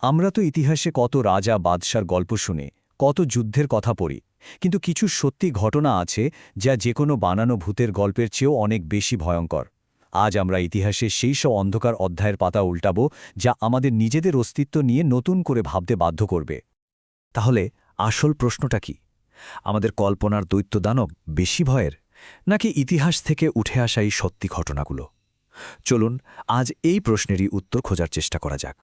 আমরা তো ইতিহাসে কত রাজা বাদশার গল্প শুনে কত যুদ্ধের কথা পড়ি, কিন্তু কিছু সত্যি ঘটনা আছে যা যে কোনো বানানো ভূতের গল্পের চেয়েও অনেক বেশি ভয়ঙ্কর। আজ আমরা ইতিহাসের সেই সব অন্ধকার অধ্যায়ের পাতা উল্টাবো যা আমাদের নিজেদের অস্তিত্ব নিয়ে নতুন করে ভাবতে বাধ্য করবে। তাহলে আসল প্রশ্নটা কি? আমাদের কল্পনার দৈত্যদানব বেশি ভয়ের, নাকি ইতিহাস থেকে উঠে আসা এই সত্যি ঘটনাগুলো? চলুন আজ এই প্রশ্নেরই উত্তর খোঁজার চেষ্টা করা যাক।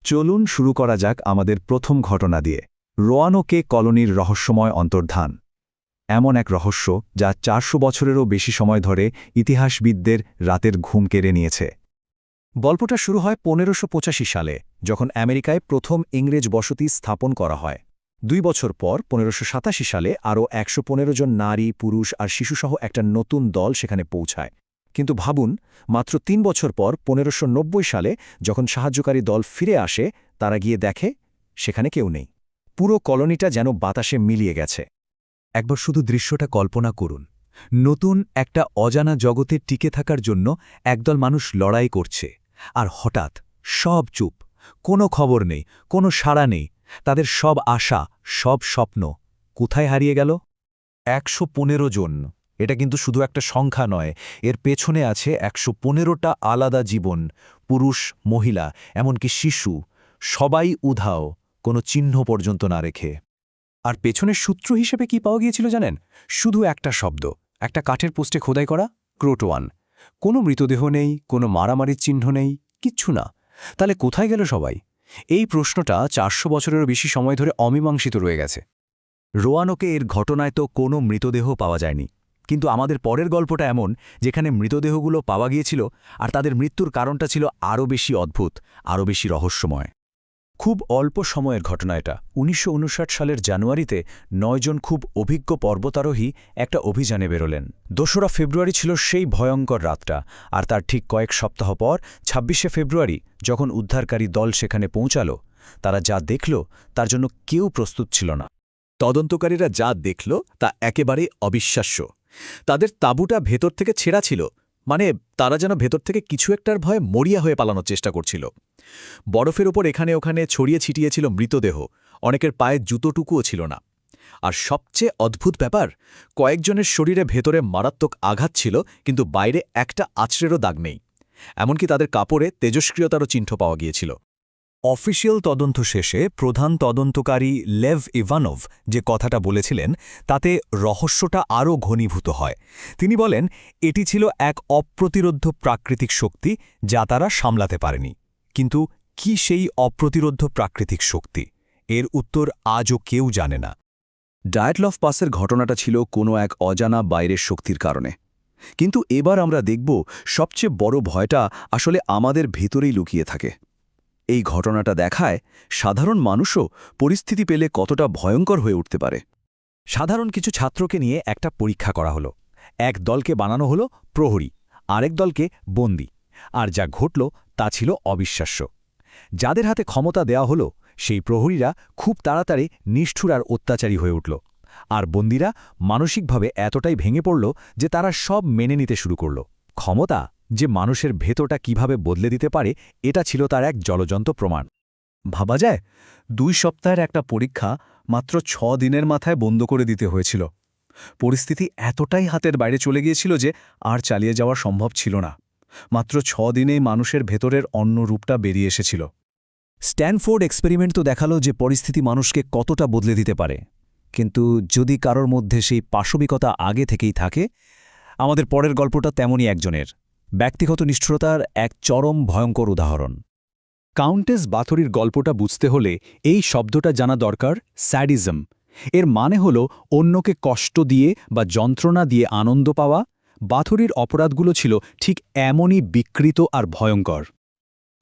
চলুন শুরু করা যাক আমাদের প্রথম ঘটনা দিয়ে, রোয়ানোকে কলোনির রহস্যময় অন্তর্ধান। এমন এক রহস্য যা 400 বছরেরও বেশি সময় ধরে ইতিহাসবিদদের রাতের ঘুম কেড়ে নিয়েছে। গল্পটা শুরু হয় 1585 সালে, যখন আমেরিকায় প্রথম ইংরেজ বসতি স্থাপন করা হয়। 2 বছর পর 1587 সালে আরও 115 জন নারী, পুরুষ আর শিশুসহ একটা নতুন দল সেখানে পৌঁছায়। কিন্তু ভাবুন, মাত্র 3 বছর পর 1590 সালে যখন সাহায্যকারী দল ফিরে আসে, তারা গিয়ে দেখে সেখানে কেউ নেই। পুরো কলোনিটা যেন বাতাসে মিলিয়ে গেছে। একবার শুধু দৃশ্যটা কল্পনা করুন। নতুন একটা অজানা জগতে টিকে থাকার জন্য একদল মানুষ লড়াই করছে, আর হঠাৎ সব চুপ। কোনো খবর নেই, কোনো সাড়া নেই। তাদের সব আশা, সব স্বপ্ন কোথায় হারিয়ে গেল? 115 জন। এটা কিন্তু শুধু একটা সংখ্যা নয়, এর পেছনে আছে 115টা আলাদা জীবন, পুরুষ, মহিলা, এমনকি শিশু, সবাই উধাও, কোনো চিহ্ন পর্যন্ত না রেখে। আর পেছনের সূত্র হিসেবে কি পাওয়া গিয়েছিল জানেন? শুধু একটা শব্দ, একটা কাঠের পোস্টে খোদাই করা, ক্রোটোয়ান। কোনো মৃতদেহ নেই, কোনো মারামারির চিহ্ন নেই, কিচ্ছু না। তাহলে কোথায় গেল সবাই? এই প্রশ্নটা 400 বছরেরও বেশি সময় ধরে অমীমাংসিত রয়ে গেছে। রোয়ানোকে এর ঘটনায় তো কোনো মৃতদেহ পাওয়া যায়নি, কিন্তু আমাদের পরের গল্পটা এমন, যেখানে মৃতদেহগুলো পাওয়া গিয়েছিল, আর তাদের মৃত্যুর কারণটা ছিল আরও বেশি অদ্ভুত, আরও বেশি রহস্যময়। খুব অল্প সময়ের ঘটনা এটা। 1959 সালের জানুয়ারিতে 9 জন খুব অভিজ্ঞ পর্বতারোহী একটা অভিযানে বেরোলেন। 2রা ফেব্রুয়ারি ছিল সেই ভয়ঙ্কর রাতটা, আর তার ঠিক কয়েক সপ্তাহ পর 26শে ফেব্রুয়ারি যখন উদ্ধারকারী দল সেখানে পৌঁছাল, তারা যা দেখল তার জন্য কেউ প্রস্তুত ছিল না। তদন্তকারীরা যা দেখল তা একেবারে অবিশ্বাস্য। তাদের তাঁবুটা ভেতর থেকে ছেঁড়া ছিল, মানে তারা যেন ভেতর থেকে কিছু একটার ভয়ে মরিয়া হয়ে পালানোর চেষ্টা করছিল। বরফের ওপর এখানে ওখানে ছড়িয়ে ছিটিয়েছিল মৃতদেহ, অনেকের পায়ে জুতোটুকুও ছিল না। আর সবচেয়ে অদ্ভুত ব্যাপার, কয়েকজনের শরীরে ভেতরে মারাত্মক আঘাত ছিল, কিন্তু বাইরে একটা আছড়েরও দাগ নেই। এমনকি তাদের কাপড়ে তেজস্ক্রিয়তারও চিহ্ন পাওয়া গিয়েছিল। অফিসিয়াল তদন্ত শেষে প্রধান তদন্তকারী লেভ ইভানোভ যে কথাটা বলেছিলেন, তাতে রহস্যটা আরও ঘনীভূত হয়। তিনি বলেন, এটি ছিল এক অপ্রতিরোধ্য প্রাকৃতিক শক্তি যা তারা সামলাতে পারেনি। কিন্তু কি সেই অপ্রতিরোধ্য প্রাকৃতিক শক্তি? এর উত্তর আজও কেউ জানে না। ডায়েটলফ পাসের ঘটনাটা ছিল কোনো এক অজানা বাইরের শক্তির কারণে। কিন্তু এবার আমরা দেখব সবচেয়ে বড় ভয়টা আসলে আমাদের ভেতরেই লুকিয়ে থাকে। এই ঘটনাটা দেখায় সাধারণ মানুষও পরিস্থিতি পেলে কতটা ভয়ঙ্কর হয়ে উঠতে পারে। সাধারণ কিছু ছাত্রকে নিয়ে একটা পরীক্ষা করা হলো। এক দলকে বানানো হলো প্রহরী, আরেক দলকে বন্দী। আর যা ঘটল তা ছিল অবিশ্বাস্য। যাদের হাতে ক্ষমতা দেওয়া হলো, সেই প্রহরীরা খুব তাড়াতাড়ি নিষ্ঠুর আর অত্যাচারী হয়ে উঠল, আর বন্দীরা মানসিকভাবে এতটাই ভেঙে পড়ল যে তারা সব মেনে নিতে শুরু করল। ক্ষমতা যে মানুষের ভেতরটা কিভাবে বদলে দিতে পারে, এটা ছিল তার এক জ্বলজ্বন্ত প্রমাণ। ভাবা যায়, 2 সপ্তাহের একটা পরীক্ষা মাত্র 6 দিনের মাথায় বন্ধ করে দিতে হয়েছিল। পরিস্থিতি এতটাই হাতের বাইরে চলে গিয়েছিল যে আর চালিয়ে যাওয়া সম্ভব ছিল না। মাত্র 6 দিনেই মানুষের ভেতরের অন্য রূপটা বেরিয়ে এসেছিল। স্ট্যানফোর্ড এক্সপেরিমেন্ট তো দেখালো যে পরিস্থিতি মানুষকে কতটা বদলে দিতে পারে। কিন্তু যদি কারোর মধ্যে সেই পাশবিকতা আগে থেকেই থাকে, আমাদের পরের গল্পটা তেমনই একজনের ব্যক্তিগত নিষ্ঠুরতার এক চরম ভয়ঙ্কর উদাহরণ। কাউন্টেস বাথরির গল্পটা বুঝতে হলে এই শব্দটা জানা দরকার, স্যাডিজম। এর মানে হল অন্যকে কষ্ট দিয়ে বা যন্ত্রণা দিয়ে আনন্দ পাওয়া। বাথরির অপরাধগুলো ছিল ঠিক এমনই বিকৃত আর ভয়ঙ্কর।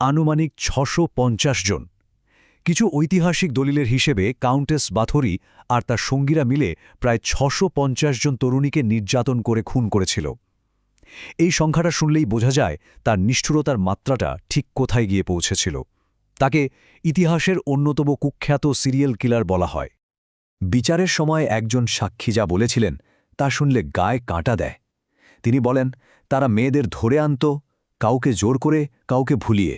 আনুমানিক 650 জন। কিছু ঐতিহাসিক দলিলের হিসেবে কাউন্টেস বাথরি আর তার সঙ্গীরা মিলে প্রায় 650 জন তরুণীকে নির্যাতন করে খুন করেছিল। এই সংখ্যাটা শুনলেই বোঝা যায় তার নিষ্ঠুরতার মাত্রাটা ঠিক কোথায় গিয়ে পৌঁছেছিল। তাকে ইতিহাসের অন্যতম কুখ্যাত সিরিয়াল কিলার বলা হয়। বিচারের সময় একজন সাক্ষী যা বলেছিলেন তা শুনলে গায়ে কাঁটা দেয়। তিনি বলেন, তারা মেয়েদের ধরে আনত, কাউকে জোর করে, কাউকে ভুলিয়ে,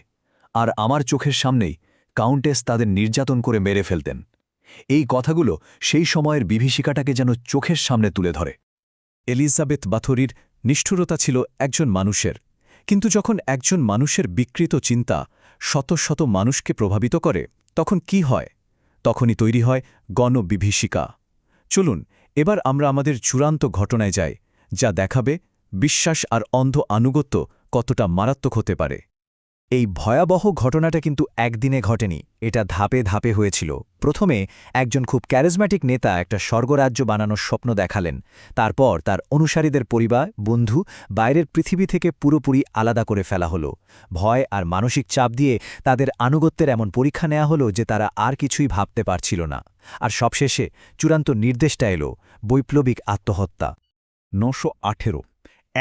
আর আমার চোখের সামনেই কাউন্টেস তাদের নির্যাতন করে মেরে ফেলতেন। এই কথাগুলো সেই সময়ের বিভীষিকাটাকে যেন চোখের সামনে তুলে ধরে। এলিজাবেথ বাথরির নিষ্ঠুরতা ছিল একজন মানুষের, কিন্তু যখন একজন মানুষের বিকৃত চিন্তা শত শত মানুষকে প্রভাবিত করে তখন কি হয়? তখনই তৈরি হয় গণবিভীষিকা। চলুন এবার আমরা আমাদের চূড়ান্ত ঘটনায় যাই, যা দেখাবে বিশ্বাস আর অন্ধ আনুগত্য কতটা মারাত্মক হতে পারে। এই ভয়াবহ ঘটনাটা কিন্তু একদিনে ঘটেনি, এটা ধাপে ধাপে হয়েছিল। প্রথমে একজন খুব ক্যারিজম্যাটিক নেতা একটা স্বর্গরাজ্য বানানোর স্বপ্ন দেখালেন। তারপর তার অনুসারীদের পরিবার, বন্ধু, বাইরের পৃথিবী থেকে পুরোপুরি আলাদা করে ফেলা হলো। ভয় আর মানসিক চাপ দিয়ে তাদের আনুগত্যের এমন পরীক্ষা নেওয়া হলো যে তারা আর কিছুই ভাবতে পারছিল না। আর সবশেষে চূড়ান্ত নির্দেশটা এলো, বৈপ্লবিক আত্মহত্যা। 918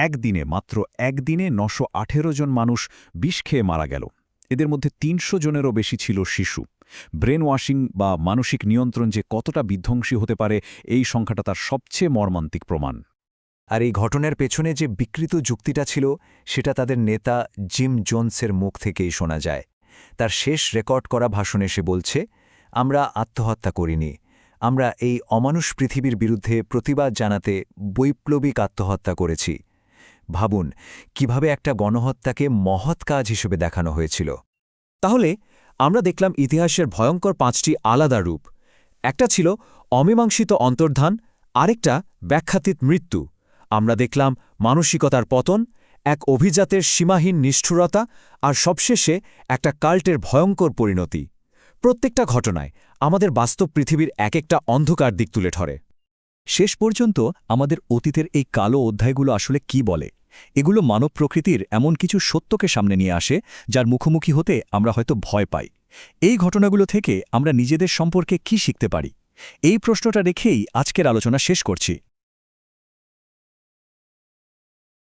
একদিনে, মাত্র একদিনে 918 জন মানুষ বিষ খেয়ে মারা গেল। এদের মধ্যে 300 জনেরও বেশি ছিল শিশু। ব্রেন ওয়াশিং বা মানসিক নিয়ন্ত্রণ যে কতটা বিধ্বংসী হতে পারে, এই সংখ্যাটা তার সবচেয়ে মর্মান্তিক প্রমাণ। আর এই ঘটনার পেছনে যে বিকৃত যুক্তিটা ছিল, সেটা তাদের নেতা জিম জোনসের মুখ থেকেই শোনা যায়। তার শেষ রেকর্ড করা ভাষণে সে বলছে, আমরা আত্মহত্যা করিনি, আমরা এই অমানুষ পৃথিবীর বিরুদ্ধে প্রতিবাদ জানাতে বৈপ্লবিক আত্মহত্যা করেছি। ভাবুন কিভাবে একটা গণহত্যাকে মহৎ কাজ হিসেবে দেখানো হয়েছিল। তাহলে আমরা দেখলাম ইতিহাসের ভয়ঙ্কর 5টি আলাদা রূপ। একটা ছিল অমীমাংসিত অন্তর্ধান, আরেকটা ব্যাখ্যাতীত মৃত্যু। আমরা দেখলাম মানসিকতার পতন, এক অভিজাতের সীমাহীন নিষ্ঠুরতা, আর সবশেষে একটা কাল্টের ভয়ঙ্কর পরিণতি। প্রত্যেকটা ঘটনায় আমাদের বাস্তব পৃথিবীর এক একটা অন্ধকার দিক তুলে ধরে। শেষ পর্যন্ত আমাদের অতীতের এই কালো অধ্যায়গুলো আসলে কি বলে? এগুলো মানব প্রকৃতির এমন কিছু সত্যকে সামনে নিয়ে আসে যার মুখোমুখি হতে আমরা হয়তো ভয় পাই। এই ঘটনাগুলো থেকে আমরা নিজেদের সম্পর্কে কি শিখতে পারি? এই প্রশ্নটা রেখেই আজকের আলোচনা শেষ করছি।